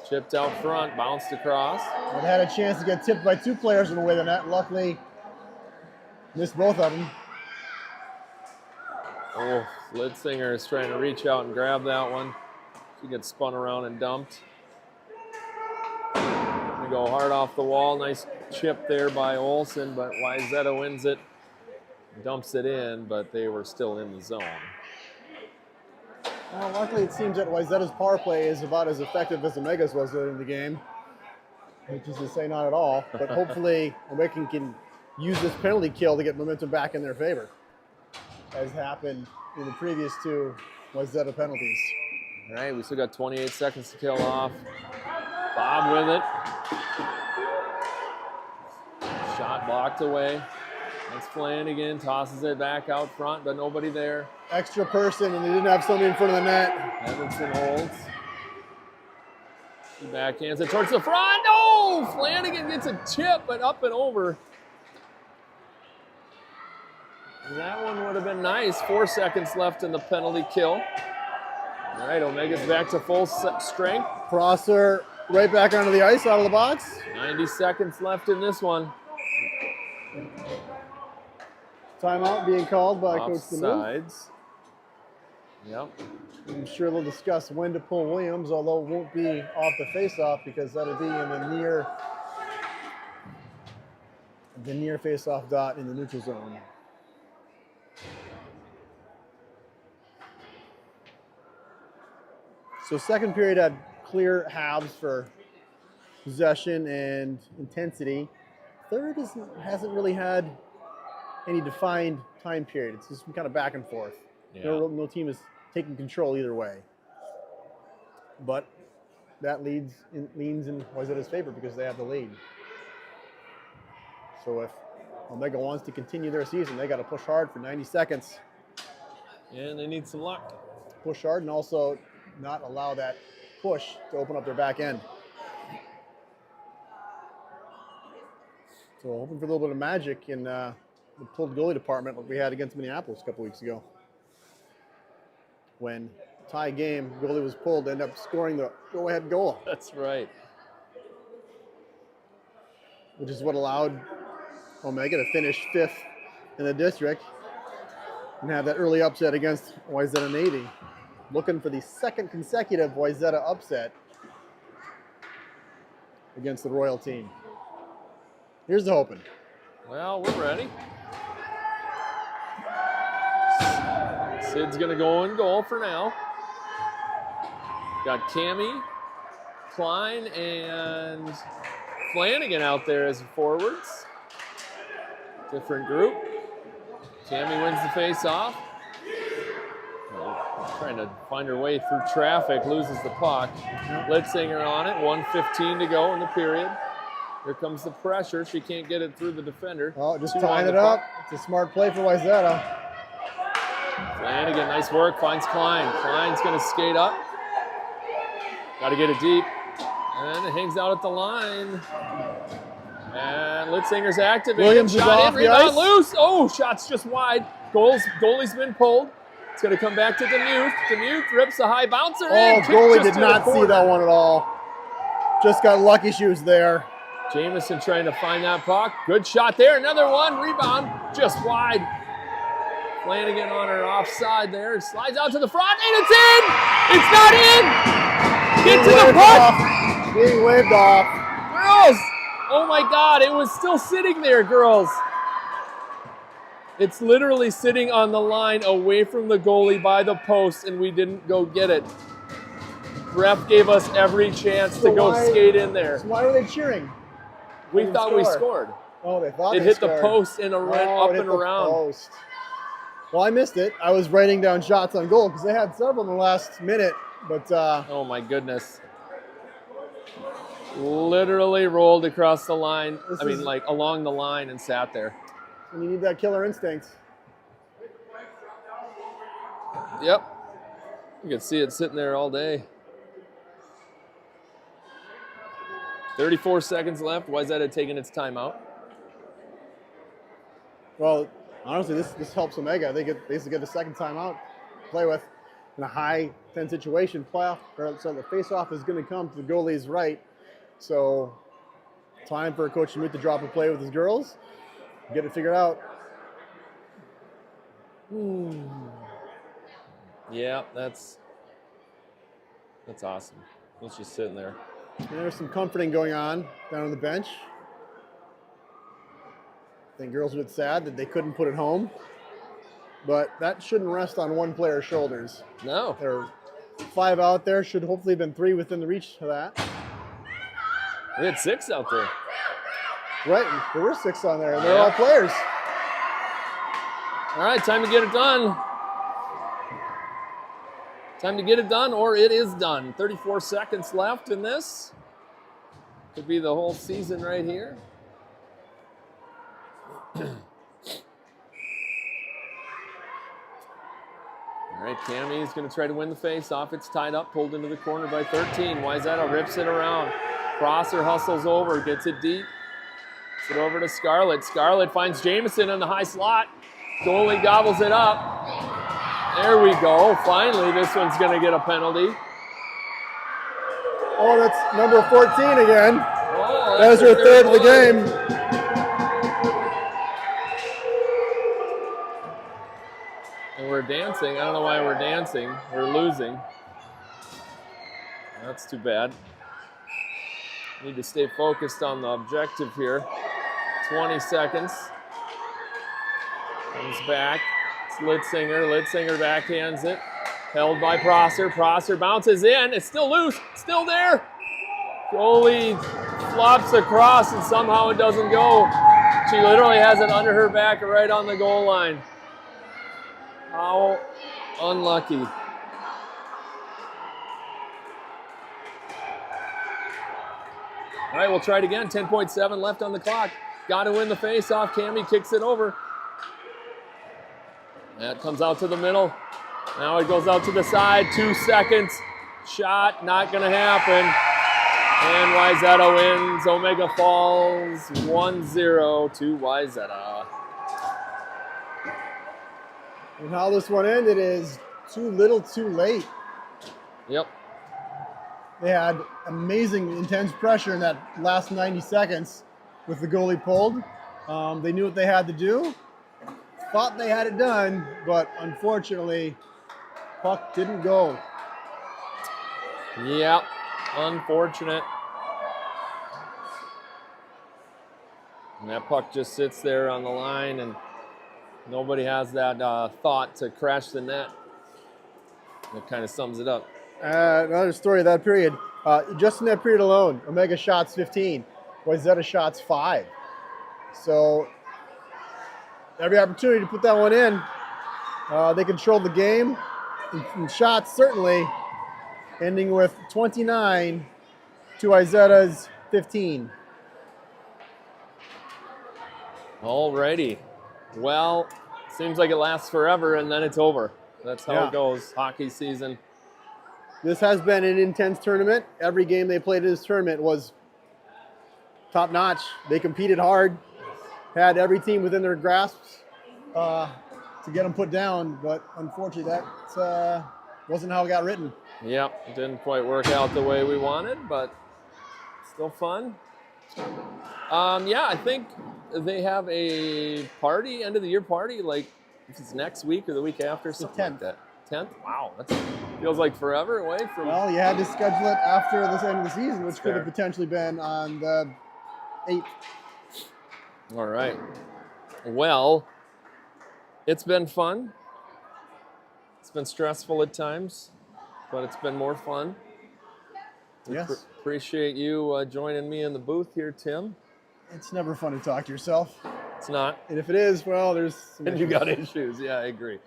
Chipped out front, bounced across. It had a chance to get tipped by 2 players on the way to the net. Luckily, missed both of them. Oh, Lidsinger is trying to reach out and grab that one. She gets spun around and dumped. They go hard off the wall. Nice chip there by Olsen, but Wayzata wins it. Dumps it in, but they were still in the zone. Well, luckily it seems that Wayzata's power play is about as effective as Omega's was in the game, which is to say not at all. But hopefully Omega can use this penalty kill to get momentum back in their favor, as happened in the previous 2 Wayzata penalties. All right, we still got 28 seconds to kill off. Bob with it. Shot blocked away. That's Flanagan, tosses it back out front, but nobody there. Extra person, and they didn't have somebody in front of the net. Evanson holds. He backhands it towards the front. Oh, Flanagan gets a chip, but up and over. That one would have been nice. 4 seconds left in the penalty kill. All right, Omega's back to full strength. Prosser right back onto the ice, out of the box. 90 seconds left in this one. Timeout being called by Coach Demou. Offsides. Yep. I'm sure they'll discuss when to pull Williams, although it won't be off the face-off because that'll be in the near face-off dot in the neutral zone. So second period had clear halves for possession and intensity. Third hasn't really had any defined time period. It's just kind of back and forth. Yeah. No team is taking control either way. But that leans in Wayzata's favor because they have the lead. So if Omega wants to continue their season, they got to push hard for 90 seconds. And they need some luck. Push hard and also not allow that push to open up their back end. So hoping for a little bit of magic in the pulled goalie department like we had against Minneapolis a couple weeks ago. when tie game, goalie was pulled, ended up scoring the go-ahead goal, That's right. which is what allowed Omega to finish 5th in the district and have that early upset against Wayzata Navy. Looking for the 2nd consecutive Wayzata upset against the Royal team. Here's the Hopin. Well, we're ready. Sid's gonna go in goal for now. Got Cammie, Klein, and Flanagan out there as forwards. Different group. Cammie wins the face-off. Trying to find her way through traffic, loses the puck. Litzinger on it, 1:15 to go in the period. Here comes the pressure. She can't get it through the defender. Oh, just tying it up. It's a smart play for Wayzata. Flanagan, nice work, finds Klein. Klein's gonna skate up. Got to get it deep. And it hangs out at the line. And Litzinger's activated. Williams is shot off in, the rebound ice. loose. Oh, shot's just wide. Goalie's been pulled. It's going to come back to Demuth. Demuth rips a high bouncer in. Goalie did not see that one at all. Just got lucky she was there. Jamison trying to find that puck. Good shot there. Another one. Rebound just wide. Flanagan on her offside there. Slides out to the front, and it's in! It's not in! Get to the puck! Being waved off. Girls! Oh my God, it was still sitting there, girls. It's literally sitting on the line away from the goalie by the post, and we didn't go get it. Ref gave us every chance to go skate in there. So why were they cheering? We thought we scored. Oh, they thought it hit the post and it went up and around. Post. Well, I missed it. I was writing down shots on goal because they had several in the last minute, but oh my goodness. Literally rolled across the line. Like along the line and sat there. And you need that killer instinct. Yep. You can see it sitting there all day. 34 seconds left. Wayzata taking its timeout. Well, honestly, this helps Omega. They basically get the second timeout to play with in a high-10 situation. So the face-off is going to come to the goalie's right. So time for Coach Demuth to drop a play with his girls. Get it figured out. Yeah, that's awesome. It's just sitting there. And there's some comforting going on down on the bench. I think girls are a bit sad that they couldn't put it home. But that shouldn't rest on one player's shoulders. No. There are 5 out there. Should hopefully have been 3 within the reach of that. We had 6 out there. Right, there were 6 on there. They're all players. All right, time to get it done. Time to get it done, or it is done. 34 seconds left in this. Could be the whole season right here. All right, Cammie's going to try to win the face-off. It's tied up, pulled into the corner by 13. Wayzata rips it around. Crosser hustles over, gets it deep. Gets it over to Scarlett. Scarlett finds Jamison in the high slot. Goalie gobbles it up. There we go. Finally, this one's going to get a penalty. Oh, that's number 14 again. Oh, that was her 3rd of the game. And we're dancing. I don't know why we're dancing. We're losing. That's too bad. Need to stay focused on the objective here. 20 seconds. Comes back. It's Litzinger. Litzinger backhands it. Held by Prosser. Prosser bounces in. It's still loose. Still there. Goalie flops across and somehow it doesn't go. She literally has it under her back right on the goal line. How unlucky. All right, we'll try it again. 10.7 left on the clock. Got to win the face-off. Cammie kicks it over. That comes out to the middle. Now it goes out to the side. 2 seconds. Shot, not going to happen. And Wayzata wins. Omega falls 1-0 to Wayzata. And how this one ended is too little, too late. Yep. They had amazing intense pressure in that last 90 seconds with the goalie pulled. They knew what they had to do, thought they had it done, but unfortunately, puck didn't go. Yep. Unfortunate. And that puck just sits there on the line, and nobody has that thought to crash the net. That kind of sums it up. Another story of that period. Just in that period alone, OMGHA shots 15, Wayzata shots 5. So every opportunity to put that one in. They controlled the game in shots, certainly, ending with 29 to Wayzata's 15. Alrighty. Well, seems like it lasts forever and then it's over. That's how it goes. Hockey season. This has been an intense tournament. Every game they played in this tournament was top notch. They competed hard, had every team within their grasps to get them put down, but unfortunately that wasn't how it got written. Yep, it didn't quite work out the way we wanted, but still fun. Yeah, I think they have a party, end of the year party, like if it's next week or the week after, something like that. 10th? Wow, that feels like forever away from. Well, you had to schedule it after this end of the season, which That's could have fair. potentially been on the 8th. All right. Well, it's been fun. It's been stressful at times, but it's been more fun. Yes. Appreciate you joining me in the booth here, Tim. It's never fun to talk to yourself. It's not. And if it is, well, there's some And you issues. got issues. Yeah, I agree.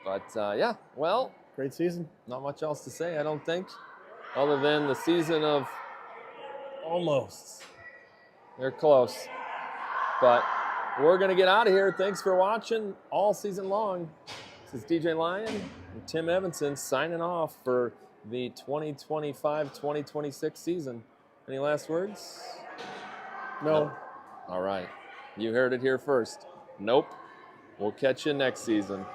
But yeah, well, Great season. not much else to say, I don't think, other than the season of almost. They're close. But we're going to get out of here. Thanks for watching all season long. This is DJ Lyon and Tim Evanson signing off for the 2025-2026 season. Any last words? No. All right. You heard it here first. Nope. We'll catch you next season.